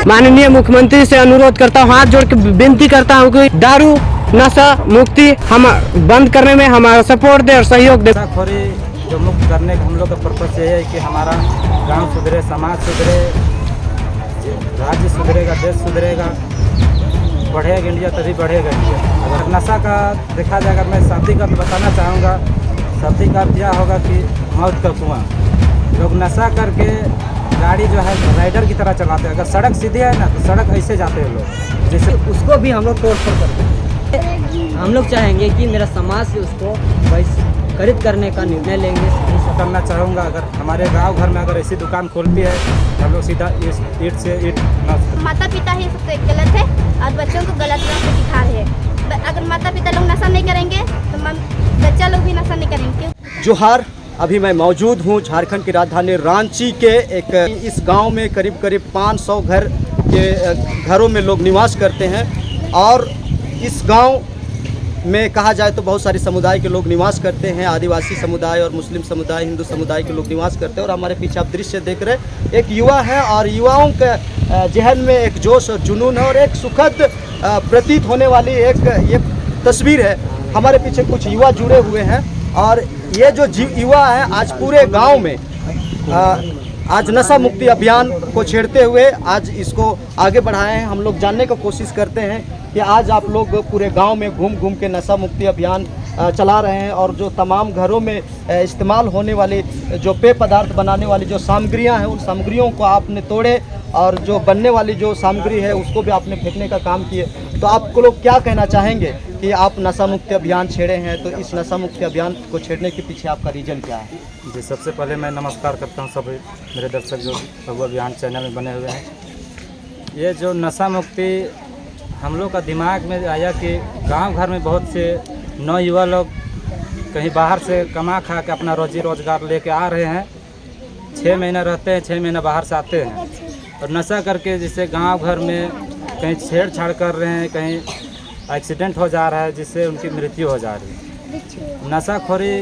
माननीय मुख्यमंत्री से अनुरोध करता हूँ, हाथ जोड़ के विनती करता हूँ कि दारू नशा मुक्ति हम बंद करने में हमारा सपोर्ट दे और सहयोग दे। नशाखोरी जो मुक्त करने का हम लोग का पर्पस ये है कि हमारा गांव सुधरे, समाज सुधरे, राज्य सुधरेगा, देश सुधरेगा। बढ़ेगा इंडिया तभी बढ़ेगा इंडिया। अगर नशा का देखा जाएगा, मैं शादी का बताना चाहूँगा। शादी का यह होगा कि मौत का कुआं। लोग नशा करके गाड़ी जो है राइडर की तरह चलाते हैं। अगर सड़क सीधी है ना तो सड़क ऐसे जाते हैं लोग, जैसे उसको भी हम लोग तोड़ फोड़ करते हैं। हम लोग चाहेंगे कि मेरा समाज से उसको बहिष्कृत करने का निर्णय लेंगे। करना चाहूँगा, अगर हमारे गांव घर में अगर ऐसी दुकान खोलती है तो हम लोग सीधा ईंट से ईंट। माता पिता ही सबसे गलत है और बच्चों को गलत राह पे दिखा रहे हैं। अगर माता पिता लोग नशा नहीं करेंगे तो बच्चा लोग भी नशा नहीं करेंगे। जोहार, अभी मैं मौजूद हूँ झारखंड की राजधानी रांची के एक इस गांव में करीब 500 घरों में लोग निवास करते हैं। और इस गांव में कहा जाए तो बहुत सारे समुदाय के लोग निवास करते हैं। आदिवासी समुदाय और मुस्लिम समुदाय, हिंदू समुदाय के लोग निवास करते हैं। और हमारे पीछे आप दृश्य देख रहे हैं, एक युवा है और युवाओं के जहन में एक जोश और जुनून है और एक सुखद प्रतीत होने वाली एक ये तस्वीर है। हमारे पीछे कुछ युवा जुड़े हुए हैं और ये जो युवा है आज पूरे गांव में आज नशा मुक्ति अभियान को छेड़ते हुए आज इसको आगे बढ़ाए हैं। हम लोग जानने का कोशिश करते हैं कि आज आप लोग पूरे गांव में घूम घूम के नशा मुक्ति अभियान चला रहे हैं और जो तमाम घरों में इस्तेमाल होने वाली जो पेय पदार्थ बनाने वाली जो सामग्रियां हैं उन सामग्रियों को आपने तोड़े और जो बनने वाली जो सामग्री है उसको भी आपने फेंकने का काम किए। तो आपको लोग क्या कहना चाहेंगे कि आप नशा मुक्ति अभियान छेड़े हैं, तो इस नशा मुक्ति अभियान को छेड़ने के पीछे आपका रीजन क्या है? जी, सबसे पहले मैं नमस्कार करता हूँ सभी मेरे दर्शक जो लघु अभियान चैनल में बने हुए हैं। ये जो नशा मुक्ति हम लोग का दिमाग में आया कि गांव घर में बहुत से नौयुवा लोग कहीं बाहर से कमा खा के अपना रोजी रोजगार लेके आ रहे हैं। 6 महीना रहते हैं, 6 महीना बाहर से आते हैं और नशा करके जिससे गांव घर में कहीं छेड़छाड़ कर रहे हैं, कहीं एक्सीडेंट हो जा रहा है जिससे उनकी मृत्यु हो जा रही है। नशाखोरी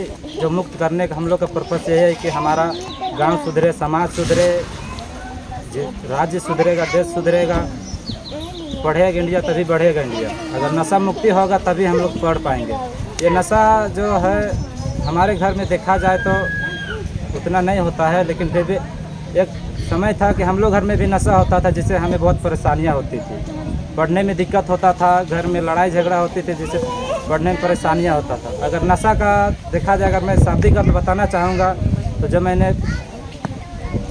जो मुक्त करने का हम लोग का पर्पस ये है कि हमारा गांव सुधरे, समाज सुधरे, राज्य सुधरेगा, देश सुधरेगा। बढ़ेगा इंडिया तभी बढ़ेगा इंडिया। अगर नशा मुक्ति होगा तभी हम लोग पढ़ पाएंगे। ये नशा जो है हमारे घर में देखा जाए तो उतना नहीं होता है, लेकिन फिर भी एक समय था कि हम लोग घर में भी नशा होता था जिससे हमें बहुत परेशानियां होती थी। पढ़ने में दिक्कत होता था, घर में लड़ाई झगड़ा होती थी जिससे पढ़ने में परेशानियां होता था। अगर नशा का देखा जाए, अगर मैं शादी का बताना चाहूँगा तो जब मैंने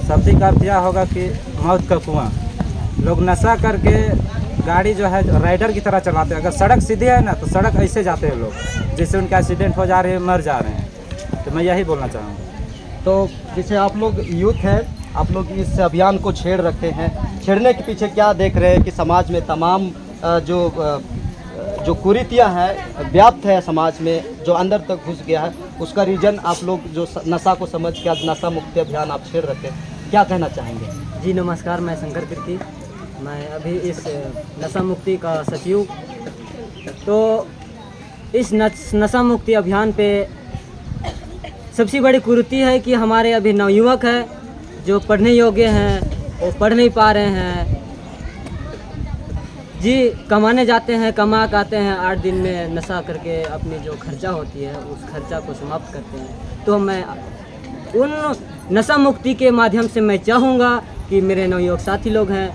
शादी का किया होगा कि मौत का कुआं। लोग नशा करके गाड़ी जो है राइडर की तरह चलाते हैं। अगर सड़क सीधी है ना तो सड़क ऐसे जाते हैं लोग, जिससे उनका एक्सीडेंट हो जा रहे हैं, मर जा रहे हैं। तो मैं यही बोलना चाहूँगा। तो जैसे आप लोग यूथ हैं, आप लोग इस अभियान को छेड़ रखे हैं, छेड़ने के पीछे क्या देख रहे हैं कि समाज में तमाम जो कुरीतियाँ हैं व्याप्त है समाज में, जो अंदर तक घुस गया है, उसका रीजन आप लोग जो नशा को समझ के आज नशा मुक्ति अभियान आप छेड़ रखे हैं, क्या कहना चाहेंगे? जी नमस्कार, मैं शंकर कीर्ति, मैं अभी इस नशा मुक्ति का सचिव। तो इस नशा मुक्ति अभियान पे सबसे बड़ी कुरीति है कि हमारे अभी नवयुवक हैं जो पढ़ने योग्य हैं, वो पढ़ नहीं पा रहे हैं जी। कमाने जाते हैं, कमा के आते हैं, 8 दिन में नशा करके अपनी जो खर्चा होती है उस खर्चा को समाप्त करते हैं। तो मैं उन नशा मुक्ति के माध्यम से मैं चाहूँगा कि मेरे नवयुवक साथी लोग हैं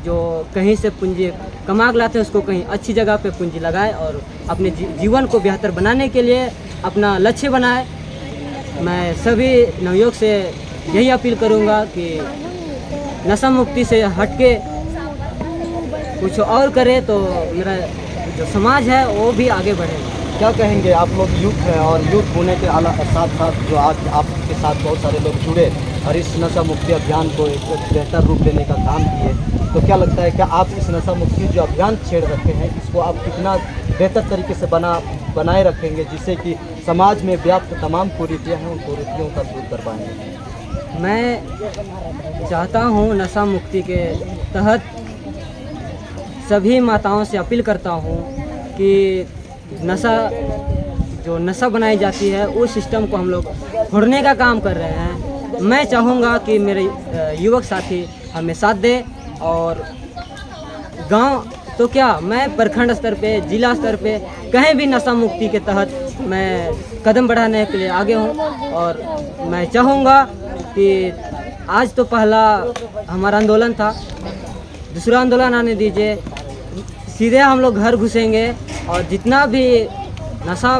जो कहीं से पूंजी कमा के लाते हैं उसको कहीं अच्छी जगह पे पूंजी लगाए और अपने जीवन को बेहतर बनाने के लिए अपना लक्ष्य बनाए। मैं सभी नवयुवक से यही अपील करूंगा कि नशा मुक्ति से हटके कुछ और करे तो मेरा जो समाज है वो भी आगे बढ़ेगा। क्या कहेंगे? आप लोग यूथ हैं और यूथ होने के साथ साथ जो आज आपके साथ बहुत सारे लोग जुड़े और इस नशा मुक्ति अभियान को एक बेहतर रूप देने का काम किए, तो क्या लगता है क्या आप इस नशा मुक्ति जो अभियान छेड़ रखे हैं इसको आप कितना बेहतर तरीके से बनाए रखेंगे जिससे कि समाज में व्याप्त तमाम कुरीतियाँ हैं उन कुरीतियों का दूर कर पाएंगे? मैं चाहता हूँ नशा मुक्ति के तहत सभी माताओं से अपील करता हूँ कि नशा बनाई जाती है उस सिस्टम को हम लोग छोड़ने का काम कर रहे हैं। मैं चाहूँगा कि मेरे युवक साथी हमें साथ दें और गांव तो क्या, मैं प्रखंड स्तर पे, जिला स्तर पे कहीं भी नशा मुक्ति के तहत मैं कदम बढ़ाने के लिए आगे हूँ। और मैं चाहूँगा कि आज तो पहला हमारा आंदोलन था, दूसरा आंदोलन आने दीजिए, सीधे हम लोग घर घुसेंगे और जितना भी नशा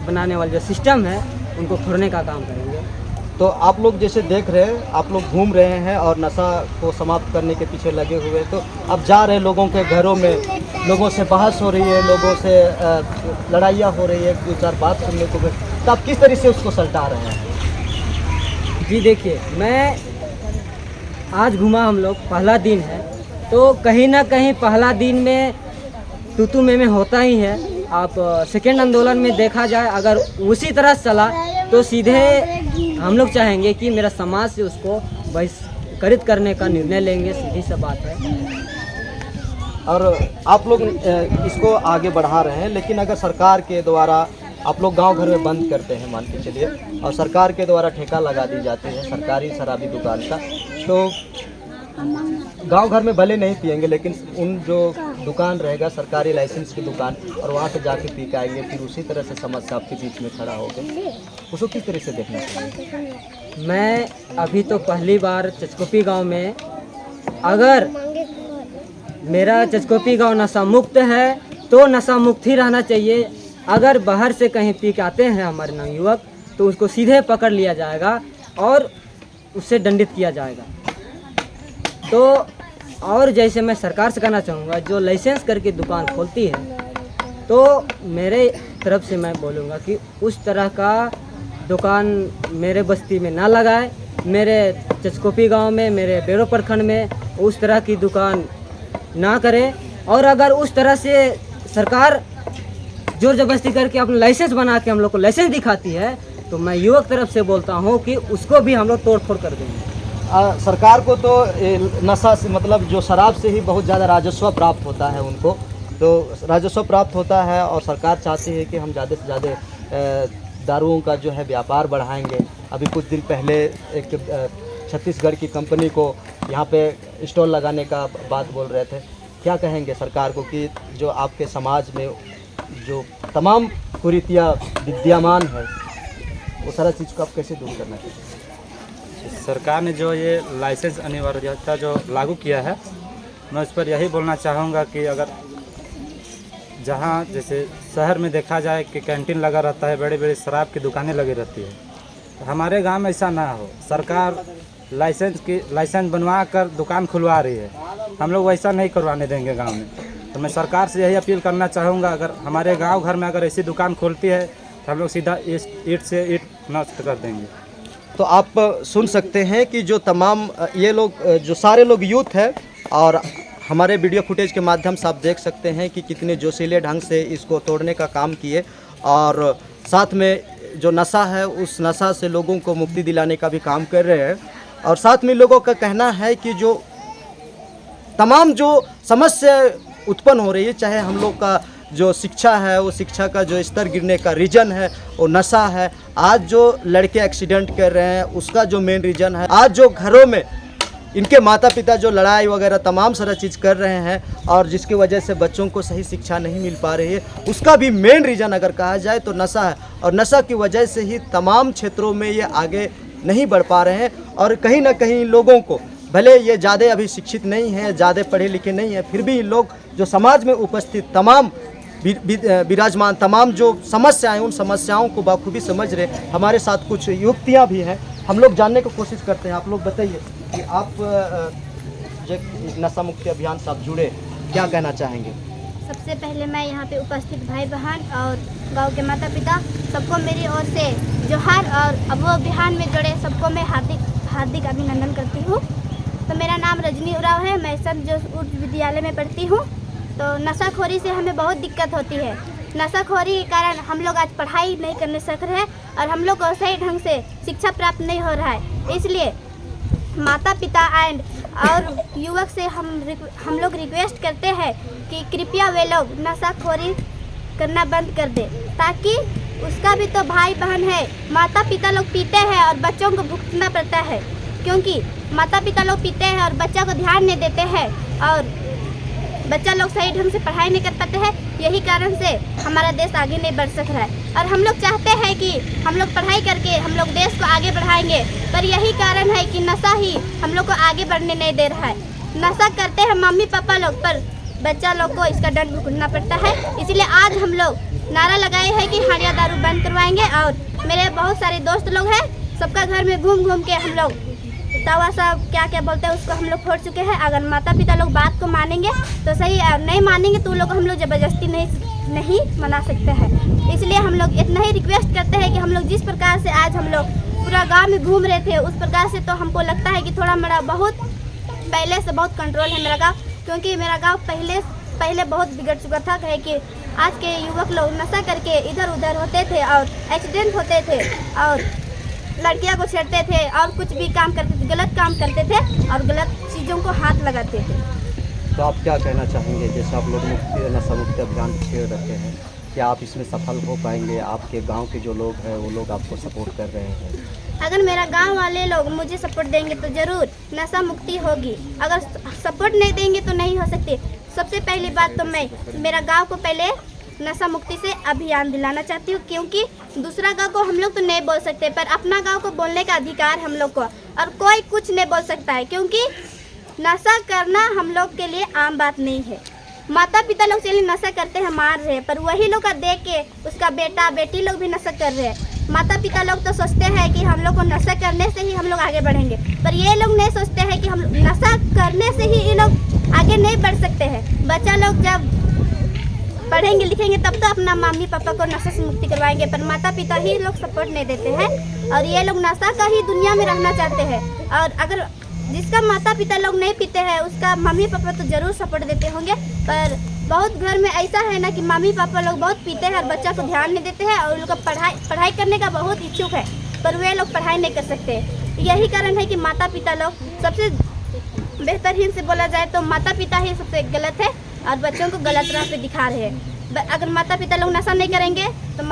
बनाने वाले जो सिस्टम है उनको फोड़ने का काम करेंगे। तो आप लोग जैसे देख रहे हैं, आप लोग घूम रहे हैं और नशा को समाप्त करने के पीछे लगे हुए हैं। तो अब जा रहे हैं लोगों के घरों में, लोगों से बहस हो रही है, लोगों से लड़ाइयाँ हो रही है, 2-4 बात सुनने को मिल, तो आप किस तरह से उसको सलटा रहे हैं? जी देखिए, मैं आज घूमा, हम लोग पहला दिन है, तो कहीं ना कहीं पहला दिन में तू में होता ही है। आप सेकेंड आंदोलन में देखा जाए, अगर उसी तरह चला तो सीधे हम लोग चाहेंगे कि मेरा समाज से उसको बहिष्कृत करने का निर्णय लेंगे, सीधी सा बात है। और आप लोग इसको आगे बढ़ा रहे हैं, लेकिन अगर सरकार के द्वारा आप लोग गांव घर में बंद करते हैं, मान के चलिए, और सरकार के द्वारा ठेका लगा दी जाती है सरकारी शराबी दुकान का, तो गांव घर में भले नहीं पिएंगे, लेकिन उन जो दुकान रहेगा सरकारी लाइसेंस की दुकान, और वहाँ पे जाके पी के आएंगे, फिर उसी तरह से समस्या आपके बीच में खड़ा होगा, उसको किस तरह से देखना चाहिए? मैं अभी तो पहली बार चचकोपी गांव में, अगर मेरा चचकोपी गांव नशा मुक्त है तो नशा मुक्त ही रहना चाहिए। अगर बाहर से कहीं पी के आते हैं हमारे नवयुवक, तो उसको सीधे पकड़ लिया जाएगा और उससे दंडित किया जाएगा। तो और जैसे मैं सरकार से कहना चाहूँगा, जो लाइसेंस करके दुकान खोलती है, तो मेरे तरफ से मैं बोलूँगा कि उस तरह का दुकान मेरे बस्ती में ना लगाए, मेरे चचकोपी गांव में, मेरे बेरो प्रखंड में उस तरह की दुकान ना करे। और अगर उस तरह से सरकार जोर जबरदस्ती करके अपना लाइसेंस बना के हम लोग को लाइसेंस दिखाती है, तो मैं युवक तरफ से बोलता हूँ कि उसको भी हम लोग तोड़ फोड़ कर देंगे। सरकार को तो नशा से, मतलब जो शराब से ही बहुत ज़्यादा राजस्व प्राप्त होता है उनको, तो राजस्व प्राप्त होता है और सरकार चाहती है कि हम ज़्यादा से ज़्यादा दारुओं का जो है व्यापार बढ़ाएंगे। अभी कुछ दिन पहले एक छत्तीसगढ़ की कंपनी को यहाँ पे स्टॉल लगाने का बात बोल रहे थे। क्या कहेंगे सरकार को कि जो आपके समाज में जो तमाम कुरीतियाँ विद्यमान है, वो सारा चीज़ को आप कैसे दूर करना चाहिए? सरकार ने जो ये लाइसेंस अनिवार्यता जो लागू किया है, मैं उस पर यही बोलना चाहूँगा कि अगर जहाँ जैसे शहर में देखा जाए कि कैंटीन लगा रहता है, बड़े बड़े शराब की दुकानें लगी रहती है, तो हमारे गांव में ऐसा ना हो। सरकार लाइसेंस बनवा कर दुकान खुलवा रही है, हम लोग वैसा नहीं करवाने देंगे गांव में। तो मैं सरकार से यही अपील करना चाहूँगा, अगर हमारे गांव घर में अगर ऐसी दुकान खुलती है तो हम लोग सीधा ईंट से ईंट नष्ट कर देंगे। तो आप सुन सकते हैं कि जो तमाम ये लोग, जो सारे लोग यूथ है, और हमारे वीडियो फुटेज के माध्यम से आप देख सकते हैं कि कितने जोशीले ढंग से इसको तोड़ने का काम किए, और साथ में जो नशा है उस नशा से लोगों को मुक्ति दिलाने का भी काम कर रहे हैं। और साथ में लोगों का कहना है कि जो तमाम जो समस्या उत्पन्न हो रही है, चाहे हम लोग का जो शिक्षा है, वो शिक्षा का जो स्तर गिरने का रीजन है वो नशा है। आज जो लड़के एक्सीडेंट कर रहे हैं उसका जो मेन रीजन है, आज जो घरों में इनके माता पिता जो लड़ाई वगैरह तमाम सारा चीज़ कर रहे हैं और जिसकी वजह से बच्चों को सही शिक्षा नहीं मिल पा रही है, उसका भी मेन रीज़न अगर कहा जाए तो नशा है। और नशा की वजह से ही तमाम क्षेत्रों में ये आगे नहीं बढ़ पा रहे हैं। और कहीं ना कहीं लोगों को, भले ये ज़्यादा अभी शिक्षित नहीं हैं, ज़्यादा पढ़े लिखे नहीं हैं, फिर भी लोग जो समाज में उपस्थित तमाम विराजमान तमाम जो समस्याएं, उन समस्याओं को बाखूबी समझ रहे। हमारे साथ कुछ युवतियाँ भी हैं, हम लोग जानने की कोशिश करते हैं। आप लोग बताइए कि आप जो नशा मुक्ति अभियान से आप जुड़े, क्या कहना चाहेंगे? सबसे पहले मैं यहाँ पे उपस्थित भाई बहन और गांव के माता पिता सबको मेरी ओर से जोहार, और अब वो अभियान में जुड़े सबको मैं हार्दिक अभिनंदन करती हूँ। तो मेरा नाम रजनी उराव है, मैं संत जोसेफ उच्च विद्यालय में पढ़ती हूँ। तो नशाखोरी से हमें बहुत दिक्कत होती है। नशाखोरी के कारण हम लोग आज पढ़ाई नहीं करने सक रहे हैं और हम लोग को सही ढंग से शिक्षा प्राप्त नहीं हो रहा है। इसलिए माता पिता एंड और युवक से हम लोग रिक्वेस्ट करते हैं कि कृपया वे लोग नशाखोरी करना बंद कर दे, ताकि उसका भी तो भाई बहन है। माता पिता लोग पीते हैं और बच्चों को भुगतना पड़ता है, क्योंकि माता पिता लोग पीते हैं और बच्चा को ध्यान नहीं देते हैं और बच्चा लोग सही ढंग से पढ़ाई नहीं कर पाते हैं। यही कारण से हमारा देश आगे नहीं बढ़ सक रहा है। और हम लोग चाहते हैं कि हम लोग पढ़ाई करके हम लोग देश को आगे बढ़ाएंगे, पर यही कारण है कि नशा ही हम लोग को आगे बढ़ने नहीं दे रहा है। नशा करते हैं मम्मी पापा लोग, पर बच्चा लोग को इसका दंड भुगतना पड़ता है। इसीलिए आज हम लोग नारा लगाए हैं कि हाड़िया दारू बंद करवाएंगे। और मेरे बहुत सारे दोस्त लोग हैं, सबका घर में घूम घूम के हम लोग तवा सा क्या क्या बोलते हैं उसको हम लोग फोड़ चुके हैं। अगर माता पिता लोग बात को मानेंगे तो सही, और नहीं मानेंगे तो लोग हम लोग ज़बरदस्ती नहीं मना सकते हैं। इसलिए हम लोग इतना ही रिक्वेस्ट करते हैं कि हम लोग जिस प्रकार से आज हम लोग पूरा गांव में घूम रहे थे, उस प्रकार से तो हमको लगता है कि थोड़ा मेरा बहुत पहले से बहुत कंट्रोल है मेरा गाँव, क्योंकि मेरा गाँव पहले बहुत बिगड़ चुका था। कहे कि आज के युवक लोग नशा करके इधर उधर होते थे और एक्सीडेंट होते थे और लड़कियां को छेड़ते थे और कुछ भी काम करते थे, गलत काम करते थे और गलत चीज़ों को हाथ लगाते थे। तो आप क्या कहना चाहेंगे, जैसे आप लोग नशा मुक्ति अभियान छेड़ रखे हैं, क्या आप इसमें सफल हो पाएंगे? आपके गांव के जो लोग हैं वो लोग आपको सपोर्ट कर रहे हैं। अगर मेरा गांव वाले लोग मुझे सपोर्ट देंगे तो ज़रूर नशा मुक्ति होगी। अगर सपोर्ट नहीं देंगे तो नहीं हो सकती। सबसे पहली बात तो मैं मेरा गाँव को पहले नशा मुक्ति से अभियान दिलाना चाहती हूँ, क्योंकि दूसरा गांव को हम लोग तो नहीं बोल सकते, पर अपना गांव को बोलने का अधिकार हम लोग को, और कोई कुछ नहीं बोल सकता है, क्योंकि नशा करना हम लोग के लिए आम बात नहीं है। माता पिता लोग चलिए नशा करते हैं, मार रहे हैं, पर वही लोग का देख के उसका बेटा बेटी लोग भी नशा कर रहे हैं। माता पिता लोग तो सोचते हैं कि हम लोग को नशा करने से ही हम लोग आगे बढ़ेंगे, पर ये लोग नहीं सोचते हैं कि हम नशा करने से ही ये लोग आगे नहीं बढ़ सकते हैं। बच्चा लोग जब पढ़ेंगे लिखेंगे तब तो अपना मम्मी पापा को नशा से मुक्ति करवाएंगे, पर माता पिता ही लोग सपोर्ट नहीं देते हैं और ये लोग नशा का ही दुनिया में रहना चाहते हैं। और अगर जिसका माता पिता लोग नहीं पीते हैं उसका मम्मी पापा तो ज़रूर सपोर्ट देते होंगे, पर बहुत घर में ऐसा है ना कि मम्मी पापा लोग बहुत पीते हैं और बच्चा को ध्यान नहीं देते हैं और उनका पढ़ाई करने का बहुत इच्छुक है, पर वे लोग पढ़ाई नहीं कर सकते। यही कारण है कि माता पिता लोग सबसे बेहतरीन से बोला जाए तो माता पिता ही सबसे गलत है और बच्चों को गलत राह पे दिखा रहे हैं। अगर माता पिता लोग नशा नहीं करेंगे तो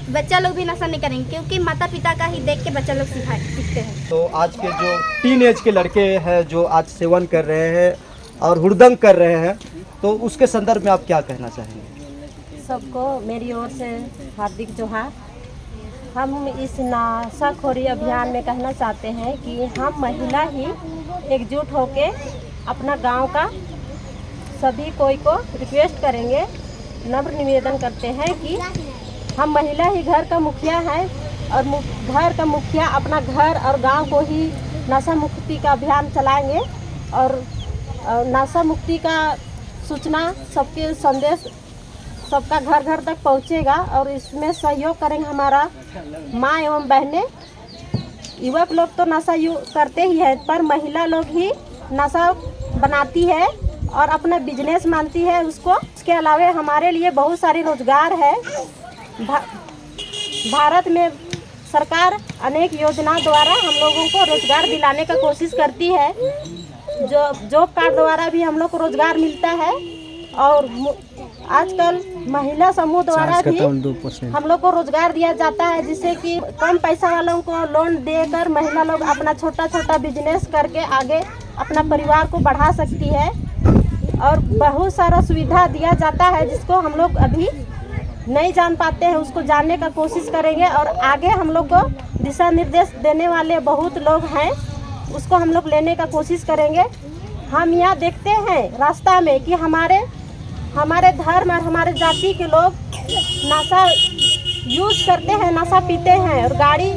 बच्चा लोग भी नशा नहीं करेंगे, क्योंकि माता पिता का ही देख के बच्चा लोग सीखते हैं। तो आज के जो टीनेज के लड़के हैं जो आज सेवन कर रहे हैं और हुड़दंग कर रहे हैं, तो उसके संदर्भ में आप क्या कहना चाहेंगे? सबको मेरी ओर से हार्दिक जोहार। हम इस नशाखोरी अभियान में कहना चाहते हैं कि हम महिला ही एकजुट होके अपना गांव का सभी कोई को रिक्वेस्ट करेंगे, नम्र निवेदन करते हैं कि हम महिला ही घर का मुखिया हैं और घर का मुखिया अपना घर और गांव को ही नशा मुक्ति का अभियान चलाएंगे और नशा मुक्ति का सूचना सबके संदेश सबका घर घर तक पहुंचेगा और इसमें सहयोग करेंगे हमारा माँ एवं बहनें। युवक लोग तो नशा करते ही है, पर महिला लोग ही नशा बनाती है और अपना बिजनेस मानती है उसको। इसके अलावा हमारे लिए बहुत सारी रोजगार है। भारत में सरकार अनेक योजना द्वारा हम लोगों को रोजगार दिलाने का कोशिश करती है। जॉब कार्ड द्वारा भी हम लोग को रोजगार मिलता है और आजकल महिला समूह द्वारा भी हम लोग को रोजगार दिया जाता है, जिससे कि कम पैसा वालों को लोन देकर महिला लोग अपना छोटा छोटा बिजनेस करके आगे अपना परिवार को बढ़ा सकती है और बहुत सारा सुविधा दिया जाता है जिसको हम लोग अभी नहीं जान पाते हैं, उसको जानने का कोशिश करेंगे और आगे हम लोग को दिशा निर्देश देने वाले बहुत लोग हैं, उसको हम लोग लेने का कोशिश करेंगे। हम यहाँ देखते हैं रास्ता में कि हमारे धर्म और हमारे जाति के लोग नशा यूज करते हैं, नशा पीते हैं और गाड़ी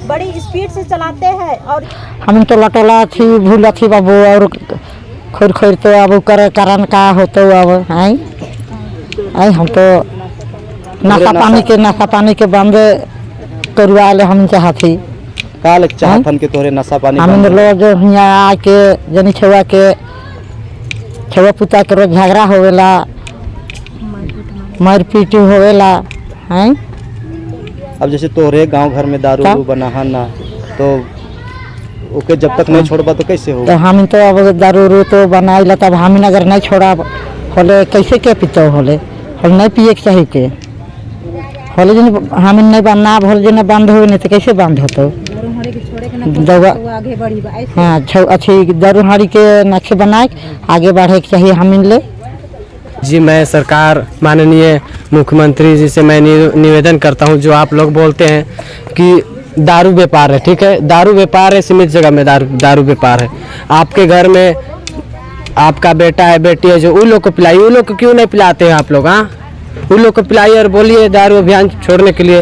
बड़ी स्पीड से चलाते हैं। और हम तो लटोला थी भूल थी बाबू और खोर खोर तो अब करे कारण का होते अब आई हम तो नशा पानी के बंद करवा ले हम चाहती काल चाहतन के तोरे नशा पानी हम लोग जो यहाँ आके जनी छुआ पुता के रोज झगड़ा होवेला, मारपीट होवेला हैं। अब जैसे तोरे गांव घर में दारू बना ना तो ओके जब तक नहीं छोड़बा तो कैसे होगा? तो हम तो अब दारू तो बनाइला तब हम अगर नहीं छोड़ा होले कैसे के पीते होले हम नहीं पिए के चाहिए के होले जन हम नहीं बनना होले जन बंद हो नहीं तो कैसे बंद होतो दवा आगे बढ़ी। हाँ अच्छी दारू हाड़ी के नक्शे बनाए आगे बढ़े के चाहिए हम ले जी मैं सरकार माननीय मुख्यमंत्री जी से मैं निवेदन करता हूं, जो आप लोग बोलते हैं कि दारू व्यापार है, ठीक है, दारू व्यापार है, सीमित जगह में दारू व्यापार है। आपके घर में आपका बेटा है, बेटी है, जो उन लोग को पिलाइए, उन लोग को क्यों नहीं पिलाते हैं आप लोग? हाँ, उन लोग को पिलाइए और बोलिए दारू अभियान छोड़ने के लिए।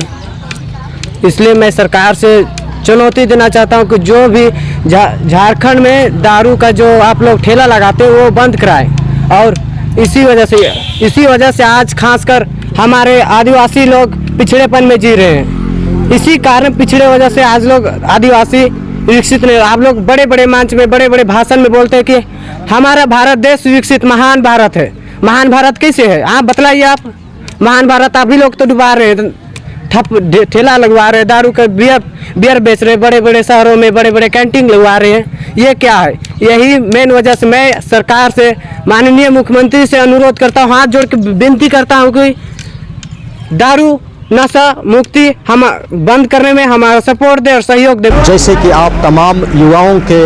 इसलिए मैं सरकार से चुनौती देना चाहता हूं कि जो भी झारखंड में दारू का जो आप लोग ठेला लगाते हैं वो बंद कराएं। और इसी वजह से आज खासकर हमारे आदिवासी लोग पिछड़ेपन में जी रहे हैं। इसी कारण पिछड़े वजह से आज लोग आदिवासी विकसित नहीं। आप लोग बड़े बड़े मंच में बड़े बड़े भाषण में बोलते हैं कि हमारा भारत देश विकसित महान भारत है। महान भारत कैसे है? आप बतलाइए। आप महान भारत आप ही लोग तो डुबा रहे हैं, ठप ठेला लगवा रहे हैं, दारू का बियर बेच रहे हैं, बड़े बड़े शहरों में बड़े बड़े कैंटीन लगवा रहे हैं। ये क्या है? यही मेन वजह से मैं सरकार से माननीय मुख्यमंत्री से अनुरोध करता हूँ, हाथ जोड़ के विनती करता हूँ कि दारू नशा मुक्ति हम बंद करने में हमारा सपोर्ट दे और सहयोग दे। जैसे कि आप तमाम युवाओं के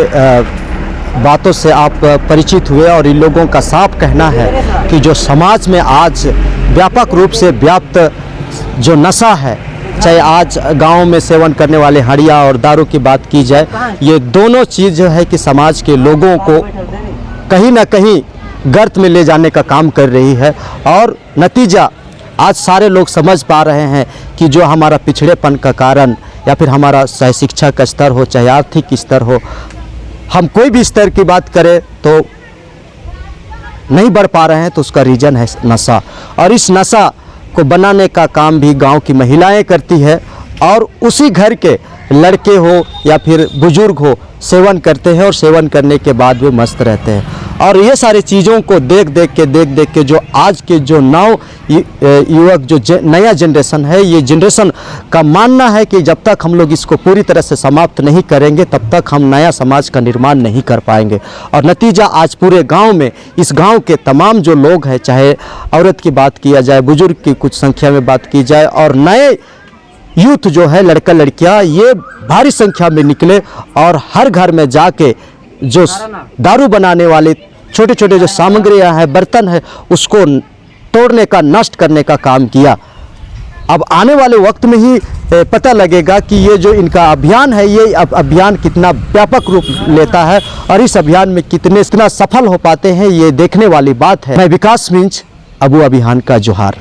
बातों से आप परिचित हुए और इन लोगों का साफ कहना है कि जो समाज में आज व्यापक रूप से व्याप्त जो नशा है, चाहे आज गांव में सेवन करने वाले हड़िया और दारू की बात की जाए, ये दोनों चीज़ जो है कि समाज के लोगों को कहीं ना कहीं गर्त में ले जाने का काम कर रही है। और नतीजा आज सारे लोग समझ पा रहे हैं कि जो हमारा पिछड़ेपन का कारण या फिर हमारा चाहे शिक्षा का स्तर हो, चाहे आर्थिक स्तर हो, हम कोई भी स्तर की बात करें तो नहीं बढ़ पा रहे हैं, तो उसका रीज़न है नशा। और इस नशा को बनाने का काम भी गांव की महिलाएं करती है और उसी घर के लड़के हो या फिर बुजुर्ग हो सेवन करते हैं और सेवन करने के बाद वे मस्त रहते हैं। और ये सारी चीज़ों को देख देख के जो आज के जो युवक जो नया जनरेशन है, ये जनरेशन का मानना है कि जब तक हम लोग इसको पूरी तरह से समाप्त नहीं करेंगे तब तक हम नया समाज का निर्माण नहीं कर पाएंगे। और नतीजा आज पूरे गांव में, इस गांव के तमाम जो लोग हैं, चाहे औरत की बात किया जाए, बुजुर्ग की कुछ संख्या में बात की जाए, और नए यूथ जो है, लड़का लड़कियां, ये भारी संख्या में निकले और हर घर में जाके जो दारू बनाने वाले छोटे छोटे जो सामग्रियां हैं, बर्तन है, उसको तोड़ने का, नष्ट करने का काम किया। अब आने वाले वक्त में ही पता लगेगा कि ये जो इनका अभियान है, ये अभियान कितना व्यापक रूप लेता है और इस अभियान में कितना सफल हो पाते हैं, ये देखने वाली बात है। मैं विकास मिंच, अबू अभियान का जोहार।